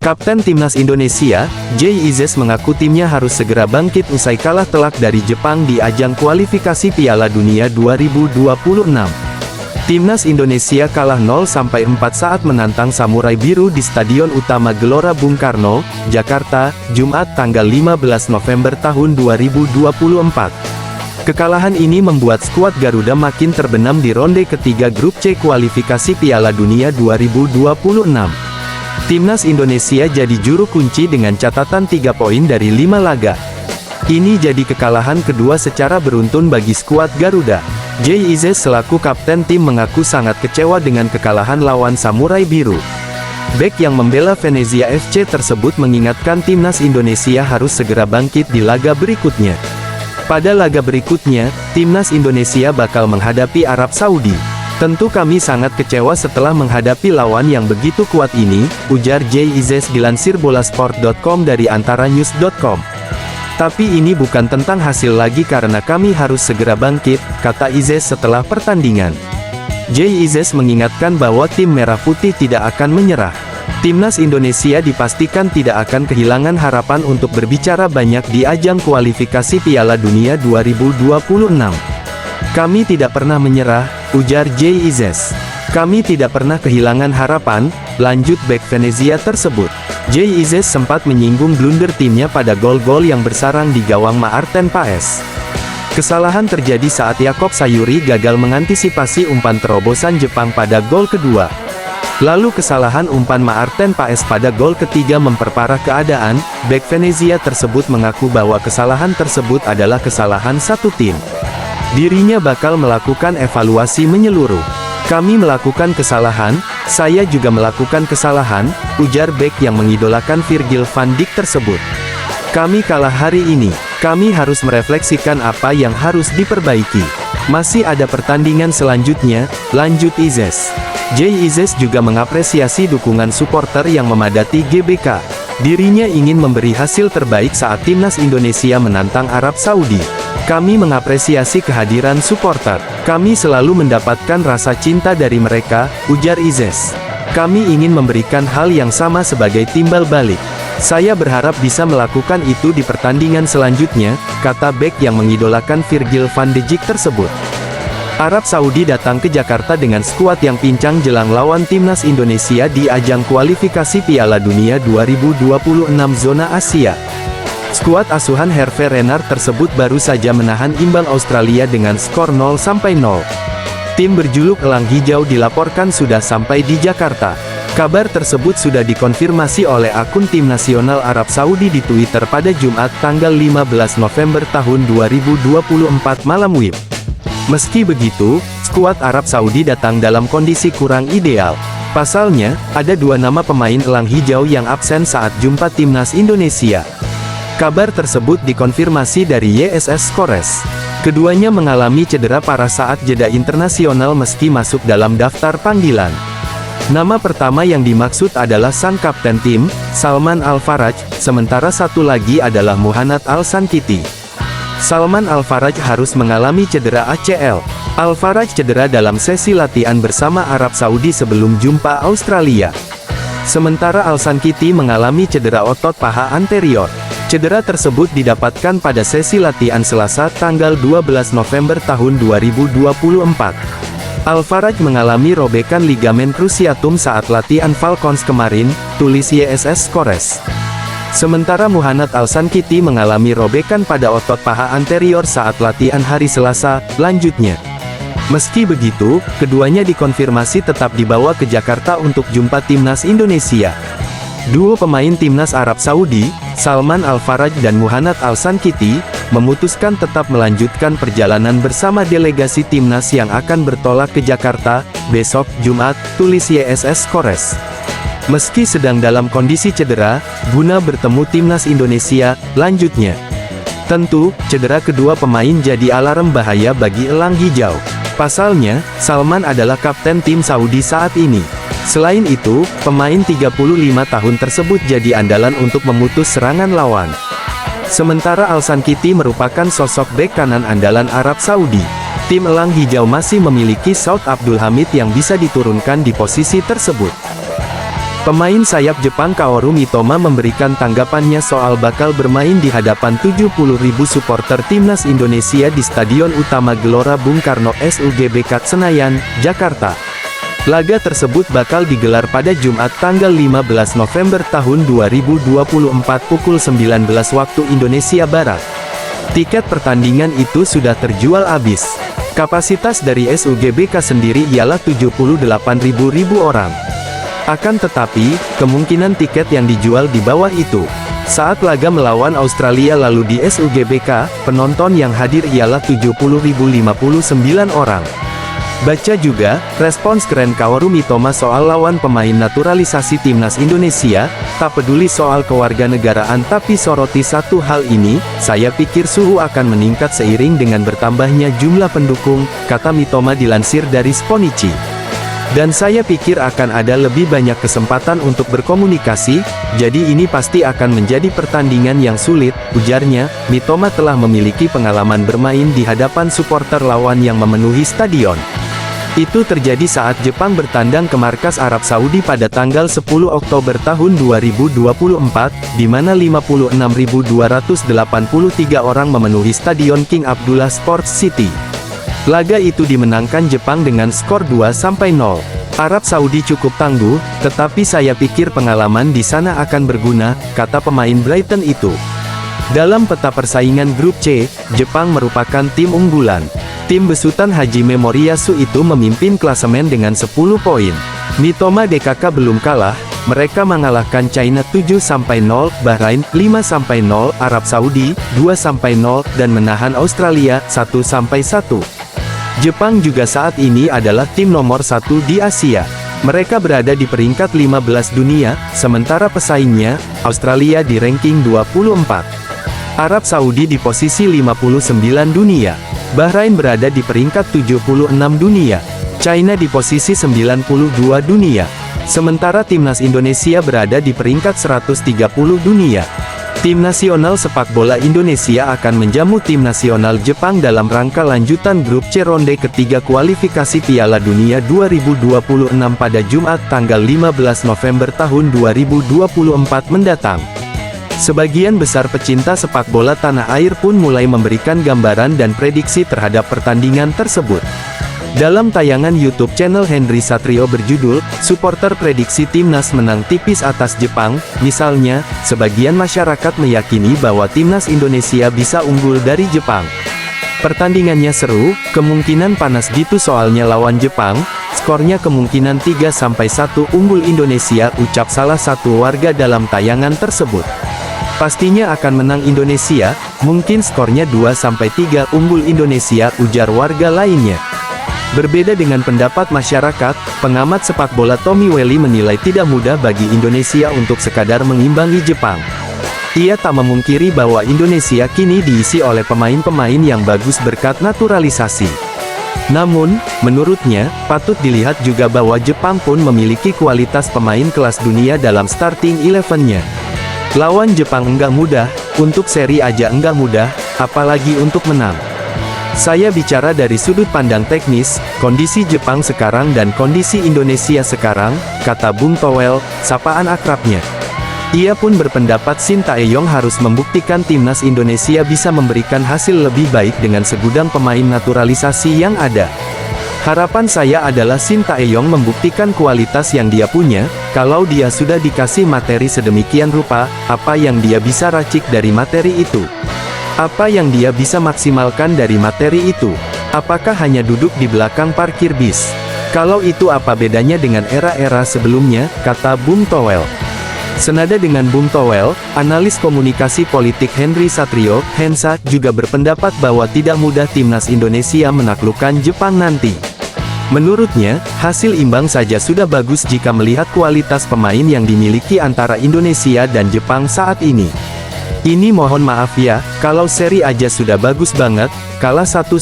Kapten Timnas Indonesia, Jay Izzes mengaku timnya harus segera bangkit usai kalah telak dari Jepang di ajang kualifikasi Piala Dunia 2026. Timnas Indonesia kalah 0-4 saat menantang Samurai Biru di Stadion Utama Gelora Bung Karno, Jakarta, Jumat tanggal 15 November tahun 2024. Kekalahan ini membuat skuad Garuda makin terbenam di ronde ketiga grup C kualifikasi Piala Dunia 2026. Timnas Indonesia jadi juru kunci dengan catatan 3 poin dari 5 laga. Ini jadi kekalahan kedua secara beruntun bagi skuad Garuda. Jay Izzes selaku kapten tim mengaku sangat kecewa dengan kekalahan lawan Samurai Biru. Bek yang membela Venezia FC tersebut mengingatkan Timnas Indonesia harus segera bangkit di laga berikutnya. Pada laga berikutnya, Timnas Indonesia bakal menghadapi Arab Saudi. Tentu kami sangat kecewa setelah menghadapi lawan yang begitu kuat ini, ujar Jay Izzes dilansir bolasport.com dari antaranews.com. Tapi ini bukan tentang hasil lagi karena kami harus segera bangkit, kata Izzes setelah pertandingan. Jay Izzes mengingatkan bahwa tim Merah Putih tidak akan menyerah. Timnas Indonesia dipastikan tidak akan kehilangan harapan untuk berbicara banyak di ajang kualifikasi Piala Dunia 2026. Kami tidak pernah menyerah, ujar Jay Izzes. Kami tidak pernah kehilangan harapan, lanjut bek Venezia tersebut. Jay Izzes sempat menyinggung blunder timnya pada gol-gol yang bersarang di gawang Maarten Paes. Kesalahan terjadi saat Yakob Sayuri gagal mengantisipasi umpan terobosan Jepang pada gol kedua. Lalu kesalahan umpan Maarten Paes pada gol ketiga memperparah keadaan. Bek Venezia tersebut mengaku bahwa kesalahan tersebut adalah kesalahan satu tim. Dirinya bakal melakukan evaluasi menyeluruh. Kami melakukan kesalahan, saya juga melakukan kesalahan, ujar bek yang mengidolakan Virgil van Dijk tersebut. Kami kalah hari ini, kami harus merefleksikan apa yang harus diperbaiki. Masih ada pertandingan selanjutnya, lanjut Izzes. Jay Izzes juga mengapresiasi dukungan supporter yang memadati GBK. Dirinya ingin memberi hasil terbaik saat Timnas Indonesia menantang Arab Saudi. Kami mengapresiasi kehadiran supporter. Kami selalu mendapatkan rasa cinta dari mereka, ujar Izzes. Kami ingin memberikan hal yang sama sebagai timbal balik. Saya berharap bisa melakukan itu di pertandingan selanjutnya, kata bek yang mengidolakan Virgil van Dijk tersebut. Arab Saudi datang ke Jakarta dengan skuad yang pincang jelang lawan Timnas Indonesia di ajang kualifikasi Piala Dunia 2026 zona Asia. Skuad asuhan Hervé Renard tersebut baru saja menahan imbang Australia dengan skor 0-0. Tim berjuluk Elang Hijau dilaporkan sudah sampai di Jakarta. Kabar tersebut sudah dikonfirmasi oleh akun tim nasional Arab Saudi di Twitter pada Jumat tanggal 15 November tahun 2024 malam WIB. Meski begitu, skuad Arab Saudi datang dalam kondisi kurang ideal. Pasalnya, ada 2 nama pemain Elang Hijau yang absen saat jumpa Timnas Indonesia. Kabar tersebut dikonfirmasi dari YSS Kores. Keduanya mengalami cedera parah saat jeda internasional meski masuk dalam daftar panggilan. Nama pertama yang dimaksud adalah sang kapten tim, Salman Al-Faraj, sementara satu lagi adalah Muhannad Al-Sankiti. Salman Al-Faraj harus mengalami cedera ACL. Al-Faraj cedera dalam sesi latihan bersama Arab Saudi sebelum jumpa Australia. Sementara Al-Sankiti mengalami cedera otot paha anterior. Cedera tersebut didapatkan pada sesi latihan Selasa tanggal 12 November tahun 2024. Al-Faraj mengalami robekan ligamen cruciatum saat latihan Falcons kemarin, tulis YSS Kores. Sementara Muhannad Al-Sankiti mengalami robekan pada otot paha anterior saat latihan hari Selasa, lanjutnya. Meski begitu, keduanya dikonfirmasi tetap dibawa ke Jakarta untuk jumpa Timnas Indonesia. Duo pemain Timnas Arab Saudi, Salman Al-Faraj dan Muhannad Al-Sankiti, memutuskan tetap melanjutkan perjalanan bersama delegasi Timnas yang akan bertolak ke Jakarta, besok, Jumat, tulis YSS Kores. Meski sedang dalam kondisi cedera, guna bertemu Timnas Indonesia, lanjutnya. Tentu, cedera kedua pemain jadi alarm bahaya bagi Elang Hijau. Pasalnya, Salman adalah kapten tim Saudi saat ini. Selain itu, pemain 35 tahun tersebut jadi andalan untuk memutus serangan lawan. Sementara Al-Sankiti merupakan sosok bek kanan andalan Arab Saudi. Tim Elang Hijau masih memiliki Saud Abdul Hamid yang bisa diturunkan di posisi tersebut. Pemain sayap Jepang Kaoru Mitoma memberikan tanggapannya soal bakal bermain di hadapan 70.000 supporter timnas Indonesia di Stadion Utama Gelora Bung Karno SUGBK Senayan, Jakarta. Laga tersebut bakal digelar pada Jumat tanggal 15 November tahun 2024 pukul 19 waktu Indonesia Barat. Tiket pertandingan itu sudah terjual habis. Kapasitas dari SUGBK sendiri ialah 78.000 orang. Akan tetapi, kemungkinan tiket yang dijual di bawah itu. Saat laga melawan Australia lalu di SUGBK, penonton yang hadir ialah 70.059 orang. Baca juga, respons keren Kaoru Mitoma soal lawan pemain naturalisasi timnas Indonesia, tak peduli soal kewarganegaraan tapi soroti satu hal ini, saya pikir suhu akan meningkat seiring dengan bertambahnya jumlah pendukung, kata Mitoma dilansir dari Sponichi. Dan saya pikir akan ada lebih banyak kesempatan untuk berkomunikasi, jadi ini pasti akan menjadi pertandingan yang sulit, ujarnya. Mitoma telah memiliki pengalaman bermain di hadapan supporter lawan yang memenuhi stadion. Itu terjadi saat Jepang bertandang ke markas Arab Saudi pada tanggal 10 Oktober tahun 2024, di mana 56.283 orang memenuhi Stadion King Abdullah Sports City. Laga itu dimenangkan Jepang dengan skor 2-0. Arab Saudi cukup tangguh, tetapi saya pikir pengalaman di sana akan berguna, kata pemain Brighton itu. Dalam peta persaingan grup C, Jepang merupakan tim unggulan. Tim besutan Hajime Moriyasu itu memimpin klasemen dengan 10 poin. Mitoma DKK belum kalah, mereka mengalahkan China 7-0, Bahrain 5-0, Arab Saudi 2-0, dan menahan Australia 1-1. Jepang juga saat ini adalah tim nomor 1 di Asia. Mereka berada di peringkat 15 dunia, sementara pesaingnya, Australia di ranking 24. Arab Saudi di posisi 59 dunia. Bahrain berada di peringkat 76 dunia. China di posisi 92 dunia. Sementara timnas Indonesia berada di peringkat 130 dunia. Tim nasional sepak bola Indonesia akan menjamu tim nasional Jepang dalam rangka lanjutan grup C ronde ketiga kualifikasi Piala Dunia 2026 pada Jumat tanggal 15 November tahun 2024 mendatang. Sebagian besar pecinta sepak bola tanah air pun mulai memberikan gambaran dan prediksi terhadap pertandingan tersebut. Dalam tayangan YouTube channel Henry Satrio berjudul, Supporter Prediksi Timnas Menang Tipis Atas Jepang, misalnya, sebagian masyarakat meyakini bahwa Timnas Indonesia bisa unggul dari Jepang. Pertandingannya seru, kemungkinan panas gitu soalnya lawan Jepang, skornya kemungkinan 3-1 unggul Indonesia, ucap salah satu warga dalam tayangan tersebut. Pastinya akan menang Indonesia, mungkin skornya 2-3 unggul Indonesia, ujar warga lainnya. Berbeda dengan pendapat masyarakat, pengamat sepak bola Tommy Welly menilai tidak mudah bagi Indonesia untuk sekadar mengimbangi Jepang. Ia tak memungkiri bahwa Indonesia kini diisi oleh pemain-pemain yang bagus berkat naturalisasi. Namun, menurutnya, patut dilihat juga bahwa Jepang pun memiliki kualitas pemain kelas dunia dalam starting 11-nya. Lawan Jepang enggak mudah, untuk seri aja enggak mudah, apalagi untuk menang. Saya bicara dari sudut pandang teknis, kondisi Jepang sekarang dan kondisi Indonesia sekarang, kata Bung Towel, sapaan akrabnya. Ia pun berpendapat Shin Tae-yong harus membuktikan timnas Indonesia bisa memberikan hasil lebih baik dengan segudang pemain naturalisasi yang ada. Harapan saya adalah Shin Tae-yong membuktikan kualitas yang dia punya, kalau dia sudah dikasih materi sedemikian rupa, apa yang dia bisa racik dari materi itu. Apa yang dia bisa maksimalkan dari materi itu? Apakah hanya duduk di belakang parkir bis? Kalau itu apa bedanya dengan era-era sebelumnya, kata Bung Towel. Senada dengan Bung Towel, analis komunikasi politik Henry Satrio, Hensa, juga berpendapat bahwa tidak mudah timnas Indonesia menaklukkan Jepang nanti. Menurutnya, hasil imbang saja sudah bagus jika melihat kualitas pemain yang dimiliki antara Indonesia dan Jepang saat ini. Ini mohon maaf ya, kalau seri aja sudah bagus banget, kalah 1-0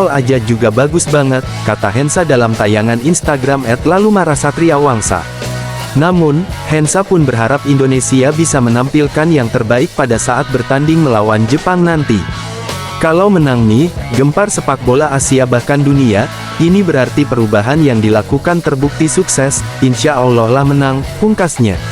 aja juga bagus banget, kata Hensa dalam tayangan Instagram @lalumarasatria_wangsa. Namun, Hensa pun berharap Indonesia bisa menampilkan yang terbaik pada saat bertanding melawan Jepang nanti. Kalau menang nih, gempar sepak bola Asia bahkan dunia, Ini berarti perubahan yang dilakukan terbukti sukses, insya Allah lah menang, pungkasnya.